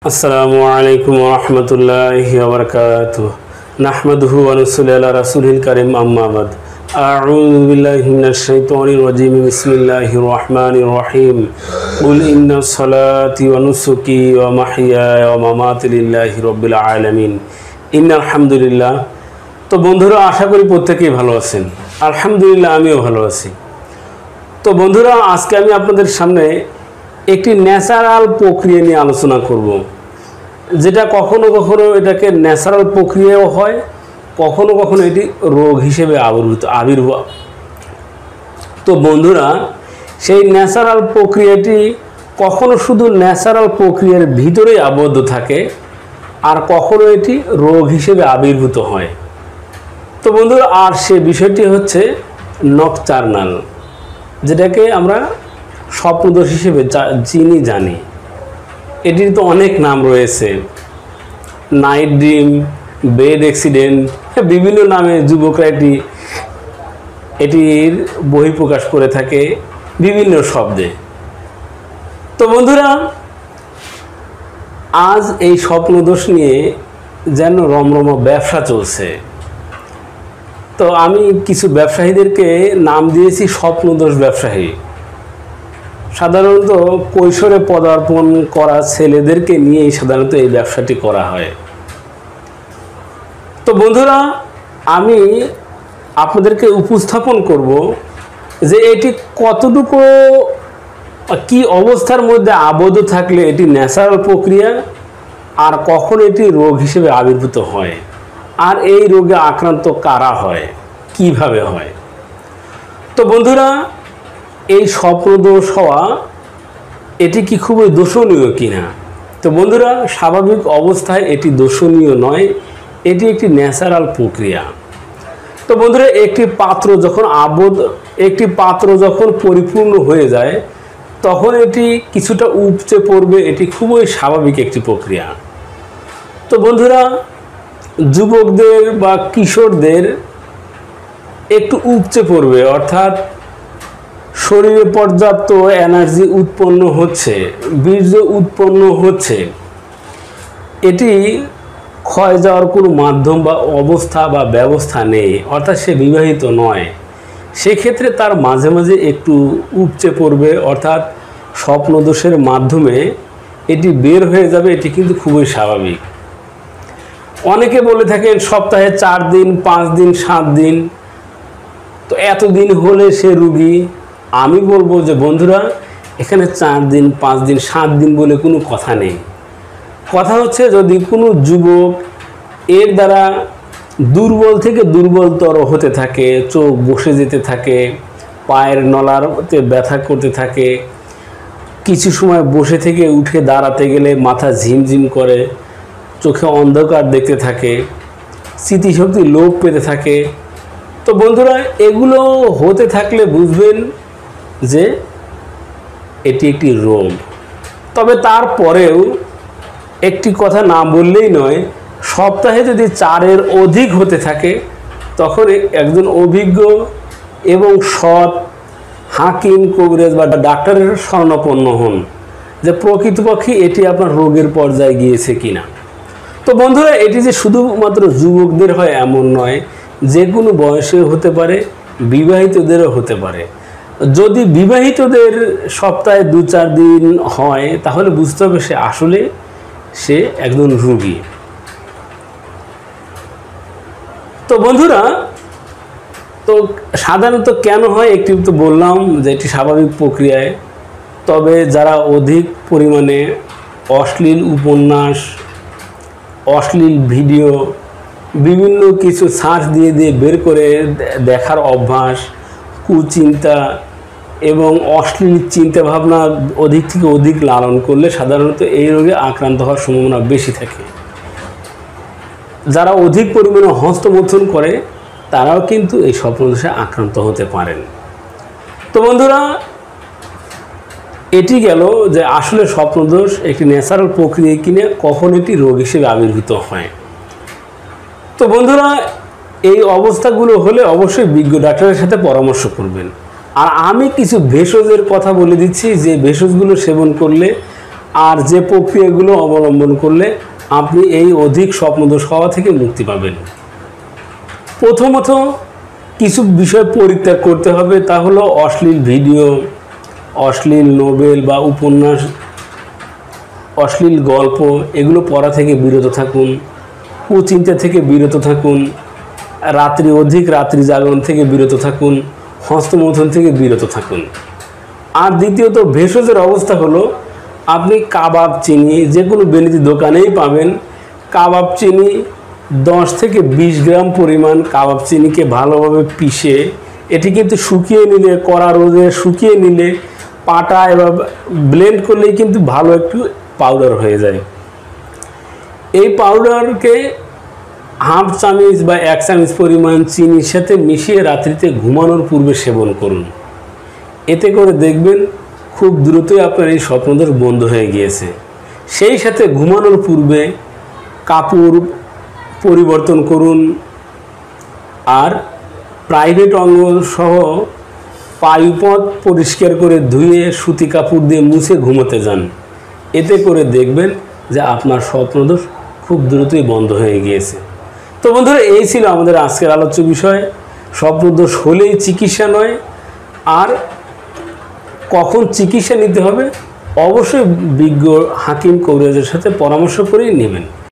আসসালামু আলাইকুম ওয়া রাহমাতুল্লাহি ওয়া বারাকাতুহু নাহমাদুহু ওয়া নুসাল্লি আলা রাসূলিল কারীম আম্মা বাদ আউযু বিল্লাহি মিনাশ শাইতানির রাজীম বিসমিল্লাহির রহমানির রহিম কুল ইন্না সলাতি ওয়া নুসুকি ওয়া মাহইয়ায়া ওয়া মামাতি লিল্লাহি রাব্বিল আলামিন ইন্নাল হামদুলিল্লাহ। তো বন্ধুরা, আশা করি প্রত্যেকেই ভালো আছেন। আলহামদুলিল্লাহ, আমিও ভালো আছি। তো বন্ধুরা, আজকে আমি আপনাদের সামনে একটি ন্যাচারাল প্রক্রিয়া নিয়ে আলোচনা করব, যেটা কখনো কখনো এটাকে ন্যাচারাল প্রক্রিয়াও হয়, কখনো কখনো এটি রোগ হিসেবে আবির্ভাব। তো বন্ধুরা, সেই ন্যাচারাল প্রক্রিয়াটি কখনো শুধু ন্যাচারাল প্রক্রিয়ার ভিতরেই আবদ্ধ থাকে, আর কখনো এটি রোগ হিসেবে আবির্ভূত হয়। তো বন্ধুরা, আর সে বিষয়টি হচ্ছে নকটার্নাল, যেটাকে আমরা স্বপ্নদোষ হিসেবে জানি। এটির তো অনেক নাম রয়েছে, নাইট ড্রিম, বেড অ্যাক্সিডেন্ট, বিভিন্ন নামে যুবকরা এটির বহিঃপ্রকাশ করে থাকে বিভিন্ন শব্দে। তো বন্ধুরা, আজ এই স্বপ্নদোষ নিয়ে যেন রমরমা ব্যবসা চলছে। তো আমি কিছু ব্যবসায়ীদেরকে নাম দিয়েছি স্বপ্নদোষ ব্যবসায়ী। সাধারণত কৈশোরে পদার্পণ করা ছেলেদেরকে নিয়েই সাধারণত এই ব্যবসাটি করা হয়। তো বন্ধুরা, আমি আপনাদেরকে উপস্থাপন করব যে এটি কতটুকু কি অবস্থার মধ্যে আবদ্ধ থাকলে এটি ন্যাচারাল প্রক্রিয়া, আর কখন এটি রোগ হিসেবে আবির্ভূত হয়, আর এই রোগে আক্রান্ত কারা হয়, কিভাবে হয়। তো বন্ধুরা, এই স্বপ্নদোষ হওয়া এটি কি খুবই দোষণীয় কিনা? তো বন্ধুরা, স্বাভাবিক অবস্থায় এটি দোষণীয় নয়, এটি একটি ন্যাচারাল প্রক্রিয়া। তো বন্ধুরা, একটি পাত্র যখন পরিপূর্ণ হয়ে যায় তখন এটি কিছুটা উপচে পড়বে, এটি খুবই স্বাভাবিক একটি প্রক্রিয়া। তো বন্ধুরা, যুবকদের বা কিশোরদের একটু উপচে পড়বে, অর্থাৎ শরীরে পর্যাপ্ত এনার্জি উৎপন্ন হচ্ছে, বীর্য উৎপন্ন হচ্ছে, এটি ক্ষয় যাওয়ার কোনো মাধ্যম বা অবস্থা বা ব্যবস্থা নেই, অর্থাৎ সে বিবাহিত নয়। সেক্ষেত্রে তার মাঝে মাঝে একটু উপচে পড়বে, অর্থাৎ স্বপ্নদোষের মাধ্যমে এটি বের হয়ে যাবে, এটি কিন্তু খুবই স্বাভাবিক। অনেকে বলে থাকেন সপ্তাহে 4 দিন, 5 দিন, 7 দিন, তো এতদিন হলে সে রোগী। আমি বলবো যে বন্ধুরা, এখানে 4 দিন, 5 দিন, 7 দিন বলে কোনো কথা নেই। কথা হচ্ছে, যদি কোনো যুবক এর দ্বারা দুর্বল থেকে দুর্বলতর হতে থাকে, চোখ বসে যেতে থাকে, পায়ের নলাতে ব্যথা করতে থাকে, কিছু সময় বসে থেকে উঠে দাঁড়াতে গেলে মাথা ঝিমঝিম করে, চোখে অন্ধকার দেখতে থাকে, স্মৃতিশক্তি লোপ পেতে থাকে, তো বন্ধুরা, এগুলো হতে থাকলে বুঝবেন যে এটি একটি রোগ। তবে তারপরেও একটি কথা না বললেই নয়, সপ্তাহে যদি 4-এর অধিক হতে থাকে তখন একজন অভিজ্ঞ এবং সৎ হাকিম, কবিরাজ বা ডাক্তারের শরণাপন্ন হন যে প্রকৃতপক্ষে এটি আপনার রোগের পর্যায়ে গিয়েছে কিনা। তো বন্ধুরা, এটি যে শুধুমাত্র যুবকদের হয় এমন নয়, যে কোনো বয়সে হতে পারে, বিবাহিতদেরও হতে পারে। যদি বিবাহিতদের সপ্তাহে 2-4 দিন হয় তাহলে বুঝতে হবে সে একজন রোগী। তো বন্ধুরা, তো সাধারণত কেন হয় একটু তো বললাম যে এটি স্বাভাবিক প্রক্রিয়ায়। তবে যারা অধিক পরিমাণে অশ্লীল উপন্যাস, অশ্লীল ভিডিও, বিভিন্ন কিছু সার্চ দিয়ে বের করে দেখার অভ্যাস, কুচিন্তা এবং অশ্লীল চিন্তাভাবনা অধিক থেকে অধিক লালন করলে সাধারণত এই রোগে আক্রান্ত হওয়ার সম্ভাবনা বেশি থাকে। যারা অধিক পরিমাণে হস্তমৈথুন করে তারাও কিন্তু এই স্বপ্নদোষে আক্রান্ত হতে পারেন। তো বন্ধুরা, এটি গেল যে আসলে স্বপ্নদোষ একটি ন্যাচারাল প্রক্রিয়া কিনে কখন এটি রোগ হিসেবে আবির্ভূত হয়। তো বন্ধুরা, এই অবস্থাগুলো হলে অবশ্যই বিজ্ঞ ডাক্তারের সাথে পরামর্শ করবেন। আর আমি কিছু ভেষজের কথা বলে দিচ্ছি, যে ভেষজগুলো সেবন করলে আর যে প্রক্রিয়াগুলো অবলম্বন করলে আপনি এই অধিক স্বপ্নদোষ হওয়া থেকে মুক্তি পাবেন। প্রথমত কিছু বিষয় পরিত্যাগ করতে হবে, তা হলো অশ্লীল ভিডিও, অশ্লীল নোবেল বা উপন্যাস, অশ্লীল গল্প, এগুলো পড়া থেকে বিরত থাকুন। কুচিন্তা থেকে বিরত থাকুন। অধিক রাত্রি জাগরণ থেকে বিরত থাকুন। হস্তমৈথুন থেকে বিরত থাকুন। আর দ্বিতীয়ত ভেষজের অবস্থা হলো আপনি কাবাব চিনি যে কোনো বেনিতি দোকানেই পাবেন। কাবাব চিনি 10 থেকে 20 গ্রাম পরিমাণ কাবাব চিনিকে ভালোভাবে পিষে এটি কিন্তু শুকিয়ে নিলে, কড়া রোদে শুকিয়ে নিলে, পাটা এবার ব্লেন্ড করলেই কিন্তু ভালো একটু পাউডার হয়ে যায়। এই পাউডারকে হাফ চামচ বা 1 চামচ পরিমাণ চিনির সাথে মিশিয়ে রাত্রিতে ঘুমানোর পূর্বে সেবন করুন। এতে করে দেখবেন খুব দ্রুতই আপনার এই স্বপ্নদোষ বন্ধ হয়ে গিয়েছে। সেই সাথে ঘুমানোর পূর্বে কাপড় পরিবর্তন করুন আর প্রাইভেট অঙ্গ সহ পায়ুপথ পরিষ্কার করে ধুয়ে সুতি কাপড় দিয়ে মুছে ঘুমোতে যান। এতে করে দেখবেন যে আপনার স্বপ্নদোষ খুব দ্রুতই বন্ধ হয়ে গিয়েছে। তো বন্ধুরা, এই ছিল আমাদের আজকের আলোচ্য বিষয়। স্বপ্নদোষ হলেই চিকিৎসা নয়, আর কখন চিকিৎসা নিতে হবে অবশ্যই বিজ্ঞ হাকিম কবিরাজের সাথে পরামর্শ করেই নেবেন।